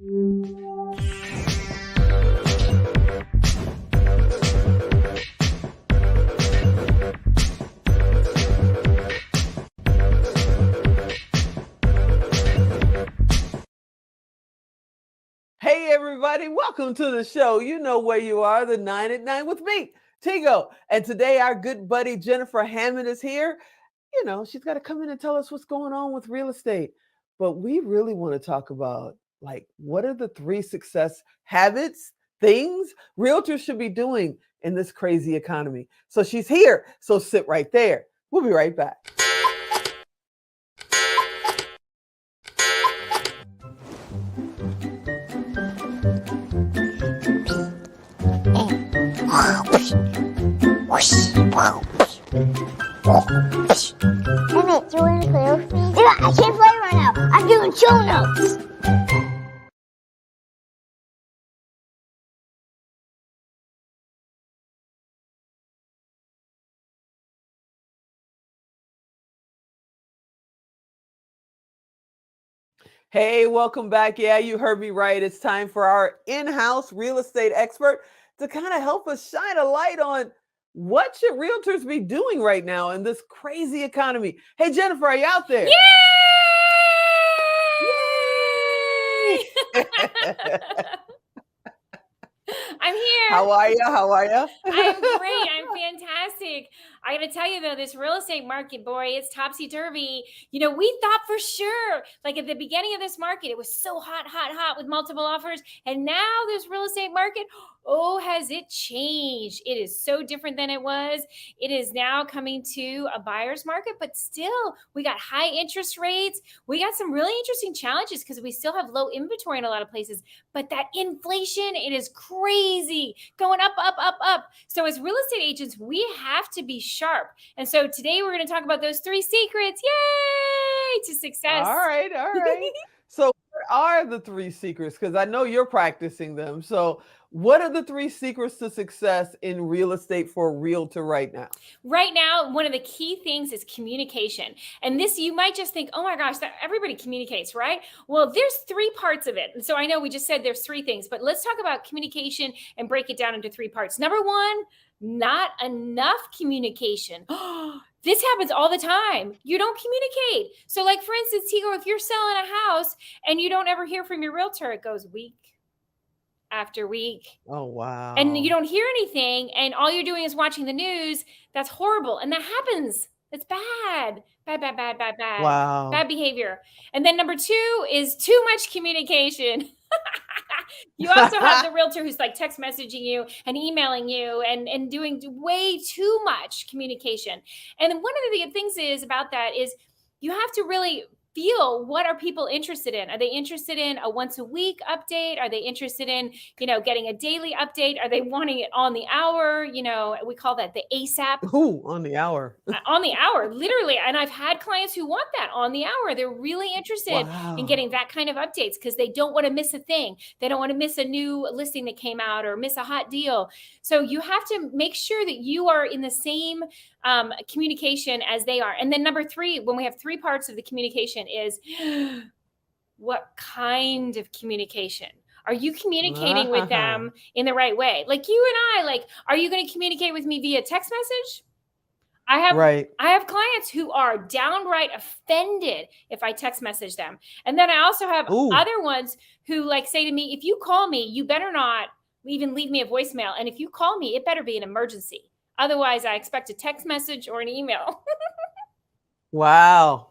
Hey, everybody, welcome to the show. You know where you are, the 9 at 9 with me, Tigo. And today, our good buddy Jennifer Hammond is here. You know, she's got to come in and tell us what's going on with real estate. But we really want to talk about, like, what are the 3 success habits, things realtors should be doing in this crazy economy? So she's here. So sit right there. We'll be right back. Emmett, do you want to play with me? Yeah, I can't play right now. I'm doing show notes. Hey, welcome back. Yeah, you heard me right. It's time for our in-house real estate expert to kind of help us shine a light on what should realtors be doing right now in this crazy economy. Hey, Jennifer, are you out there? Yay! Yay! I'm here. How are you? How are you? I'm great. I'm fantastic. I got to tell you, though, this real estate market, boy, it's topsy-turvy. You know, we thought for sure, like at the beginning of this market, it was so hot, hot, hot with multiple offers. And now this real estate market, oh, has it changed? It is so different than it was. It is now coming to a buyer's market, but still, we got high interest rates. We got some really interesting challenges because we still have low inventory in a lot of places. But that inflation, it is crazy, going up, up, up, up. So as real estate agents, we have to be sharp. And so today we're going to talk about those 3 secrets, yay, to success. All right, all right. So what are the 3 secrets? Because I know you're practicing them. So what are the 3 secrets to success in real estate for a realtor right now? Right now, one of the key things is communication. And this, you might just think, oh my gosh, everybody communicates, right? Well, there's 3 parts of it. And so I know we just said there's 3 things, but let's talk about communication and break it down into 3 parts. Number 1, not enough communication. This happens all the time. You don't communicate. So like, for instance, Tigo, if you're selling a house and you don't ever hear from your realtor, it goes week after week. Oh, wow. And you don't hear anything, and all you're doing is watching the news. That's horrible. And that happens. It's bad. Bad, bad, bad, bad, bad. Wow. Bad behavior. And then number 2 is too much communication. You also have the realtor who's like text messaging you and emailing you and doing way too much communication. And one of the things is about that is you have to really feel, what are people interested in? Are they interested in a once a week update? Are they interested in, getting a daily update? Are they wanting it on the hour? We call that the ASAP. Ooh, on the hour. On the hour, literally. And I've had clients who want that on the hour. They're really interested in getting that kind of updates because they don't want to miss a thing. They don't want to miss a new listing that came out or miss a hot deal. So you have to make sure that you are in the same communication as they are. And then number 3, when we have 3 parts of the communication, is what kind of communication? Are you communicating with them in the right way? Like you and I, like, are you going to communicate with me via text message? I have clients who are downright offended if I text message them. And then I also have other ones who like say to me, if you call me, you better not even leave me a voicemail. And if you call me, it better be an emergency. Otherwise, I expect a text message or an email. Wow.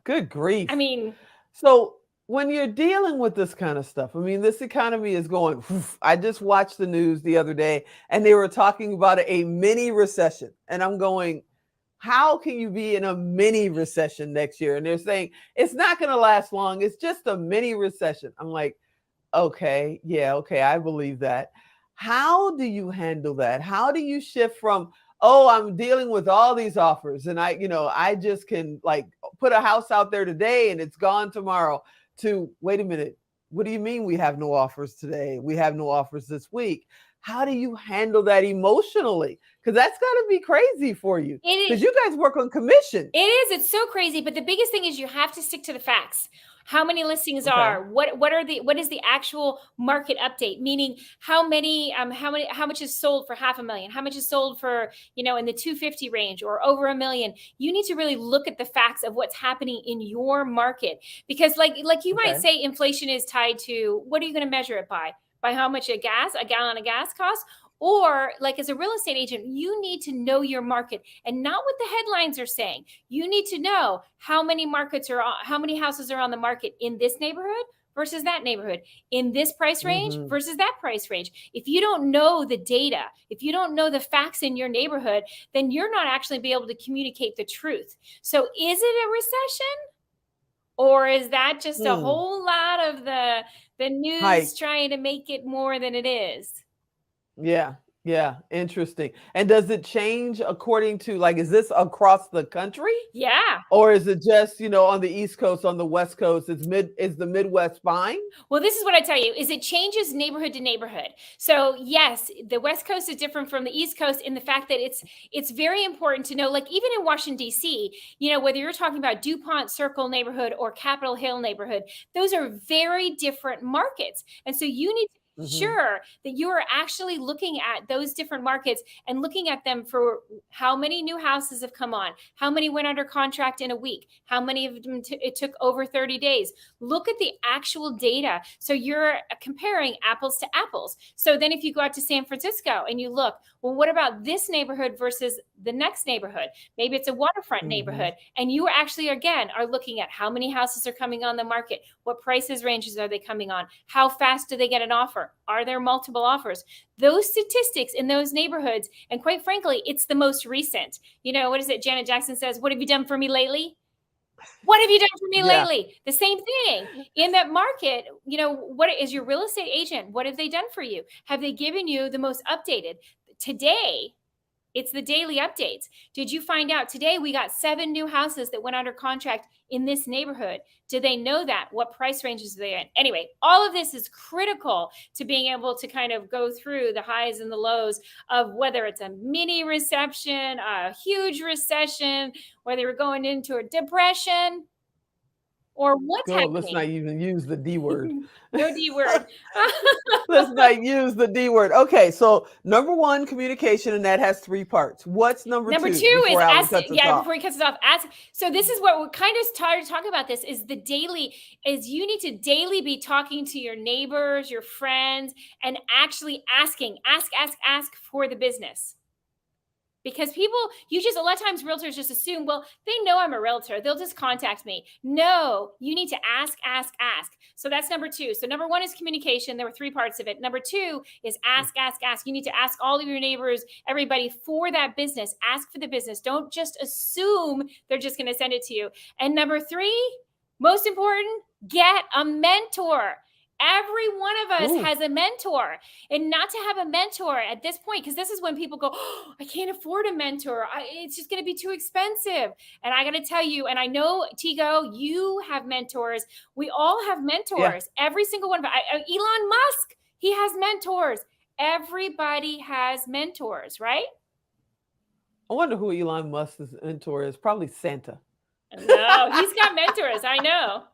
Good grief. I mean, so when you're dealing with this kind of stuff, I mean, this economy is going, I just watched the news the other day and they were talking about a mini recession. And I'm going, how can you be in a mini recession next year? And they're saying it's not going to last long. It's just a mini recession. I'm like, okay, yeah, okay, I believe that. How do you handle that? How do you shift from, oh, I'm dealing with all these offers and I just can like put a house out there today and it's gone tomorrow, to, wait a minute, what do you mean we have no offers today? We have no offers this week. how do you handle that emotionally? Because that's got to be crazy for you. It is. Because you guys work on commission. It is. It's so crazy. But the biggest thing is you have to stick to the facts. How many listings are, what is the actual market update? Meaning how much is sold for $500,000? How much is sold for, in the 250 range or over $1 million? You need to really look at the facts of what's happening in your market, because like you might say, inflation is tied to, what are you going to measure it by? By how much a gallon of gas costs? Or like as a real estate agent, you need to know your market and not what the headlines are saying. You need to know how many houses are on the market in this neighborhood versus that neighborhood, in this price range versus that price range. If you don't know the data, if you don't know the facts in your neighborhood, then you're not actually be able to communicate the truth. So is it a recession? Or is that just a whole lot of the news trying to make it more than it is? Yeah. Yeah. Interesting. And does it change according to, like, is this across the country? Yeah. Or is it just, on the East Coast, on the West Coast? Is the Midwest fine? Well, this is what I tell you, is it changes neighborhood to neighborhood. So yes, the West Coast is different from the East Coast in the fact that it's very important to know, like even in Washington, D.C., whether you're talking about DuPont Circle neighborhood or Capitol Hill neighborhood, those are very different markets. And so you need to sure that you are actually looking at those different markets and looking at them for how many new houses have come on, how many went under contract in a week, how many of them it took over 30 days. Look at the actual data. So you're comparing apples to apples. So then if you go out to San Francisco and you look, well, what about this neighborhood versus the next neighborhood? Maybe it's a waterfront neighborhood. And you actually, again, are looking at how many houses are coming on the market. What prices ranges are they coming on? How fast do they get an offer? Are there multiple offers? Those statistics in those neighborhoods, and quite frankly, it's the most recent. What is it? Janet Jackson says, "What have you done for me lately?" What have you done for me lately? The same thing in that market. What is your real estate agent? What have they done for you? Have they given you the most updated? Today, it's the daily updates. Did you find out today we got 7 new houses that went under contract in this neighborhood? Do they know that? What price ranges are they in? Anyway, all of this is critical to being able to kind of go through the highs and the lows of whether it's a mini recession, a huge recession, whether we're going into a depression, or what's happening. Let's not even use the D word. No D word. Let's not use the D word. Okay, so number 1, communication, and that has 3 parts. What's number 2? Number 2 is before he cuts us off. So this is what we're kind of tired of talking about. This is you need to daily be talking to your neighbors, your friends, and actually ask for the business. Because a lot of times realtors just assume, well, they know I'm a realtor, they'll just contact me. No, you need to ask. So that's number 2. So number 1 is communication. There were 3 parts of it. Number 2 is ask. You need to ask all of your neighbors, everybody, for that business. Ask for the business. Don't just assume they're just going to send it to you. And number 3, most important, get a mentor. Every one of us has a mentor, and not to have a mentor at this point, because this is when people go, oh, I can't afford a mentor. It's just going to be too expensive. And I got to tell you, and I know, Tigo, you have mentors. We all have mentors. Yeah. Every single one of us. Elon Musk, he has mentors. Everybody has mentors, right? I wonder who Elon Musk's mentor is. Probably Santa. No, he's got mentors. I know.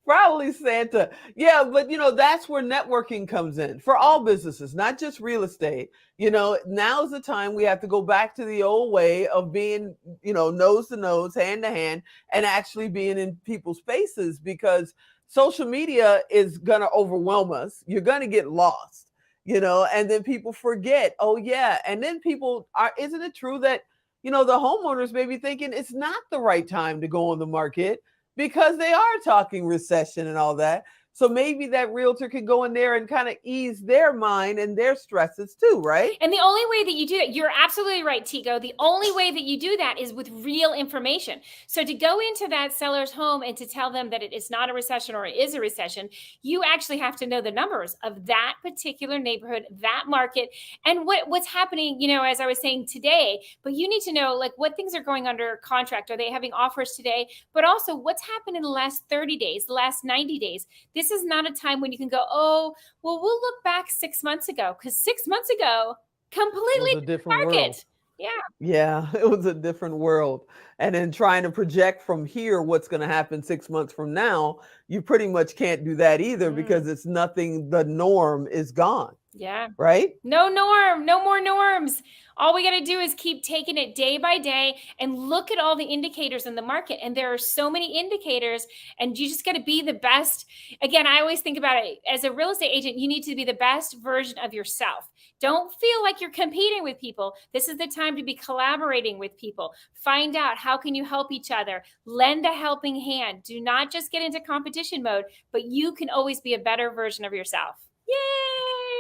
Probably Santa. Yeah, but that's where networking comes in for all businesses, not just real estate. Now's the time we have to go back to the old way of being, nose to nose, hand to hand, and actually being in people's faces, because social media is going to overwhelm us. You're going to get lost, and then people forget. Oh yeah. And then isn't it true that, the homeowners may be thinking it's not the right time to go on the market, because they are talking recession and all that. So maybe that realtor could go in there and kind of ease their mind and their stresses too, right? And the only way that you do that, you're absolutely right, Tigo. The only way that you do that is with real information. So to go into that seller's home and to tell them that it is not a recession or it is a recession, you actually have to know the numbers of that particular neighborhood, that market, and what's happening, as I was saying today. But you need to know, like, what things are going under contract. Are they having offers today? But also what's happened in the last 30 days, the last 90 days? This this is not a time when you can go, oh, well, we'll look back 6 months ago, because 6 months ago, completely It was a different market. world. Yeah. Yeah, it was a different world. And then trying to project from here what's going to happen 6 months from now, you pretty much can't do that either because it's nothing, the norm is gone, Yeah. right? No norm, no more norms. All we got to do is keep taking it day by day and look at all the indicators in the market. And there are so many indicators, and you just got to be the best. Again, I always think about it as a real estate agent, you need to be the best version of yourself. Don't feel like you're competing with people. This is the time to be collaborating with people. Find out how can you help each other. Lend a helping hand. Do not just get into competition mode, but you can always be a better version of yourself. Yay!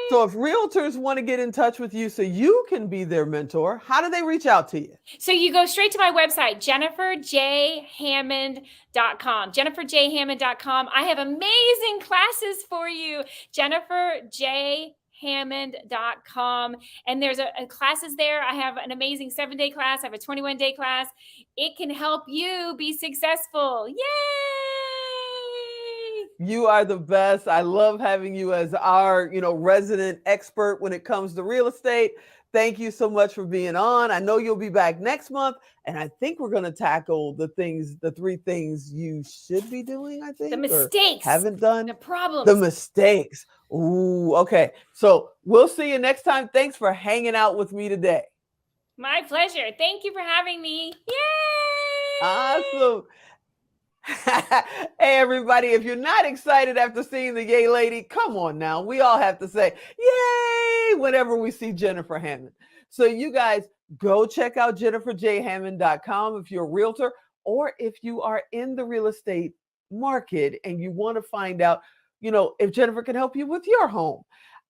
So if realtors want to get in touch with you so you can be their mentor, how do they reach out to you? So you go straight to my website, jenniferjhammond.com. jenniferjhammond.com. I have amazing classes for you. jenniferjhammond.com. And there's a classes there. I have an amazing 7-day class. I have a 21-day class. It can help you be successful. Yay! You are the best. I love having you as our, resident expert when it comes to real estate. Thank you so much for being on. I know you'll be back next month, and I think we're going to tackle the 3 things you should be doing, I think. The mistakes. Haven't done. The problems. The mistakes. Ooh, okay. So we'll see you next time. Thanks for hanging out with me today. My pleasure. Thank you for having me. Yay! Awesome. Hey, everybody, if you're not excited after seeing the Yay Lady, come on now. We all have to say yay whenever we see Jennifer Hammond. So you guys go check out jenniferjhammond.com if you're a realtor, or if you are in the real estate market and you want to find out, if Jennifer can help you with your home.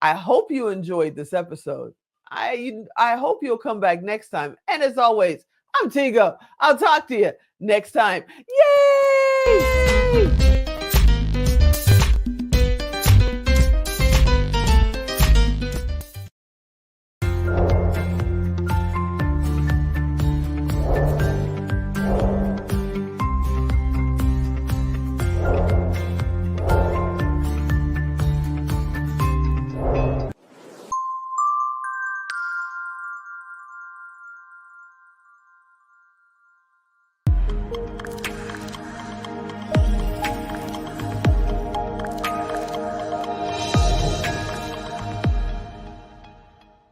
I hope you enjoyed this episode. I hope you'll come back next time. And as always, I'm Tigo. I'll talk to you next time. Yay!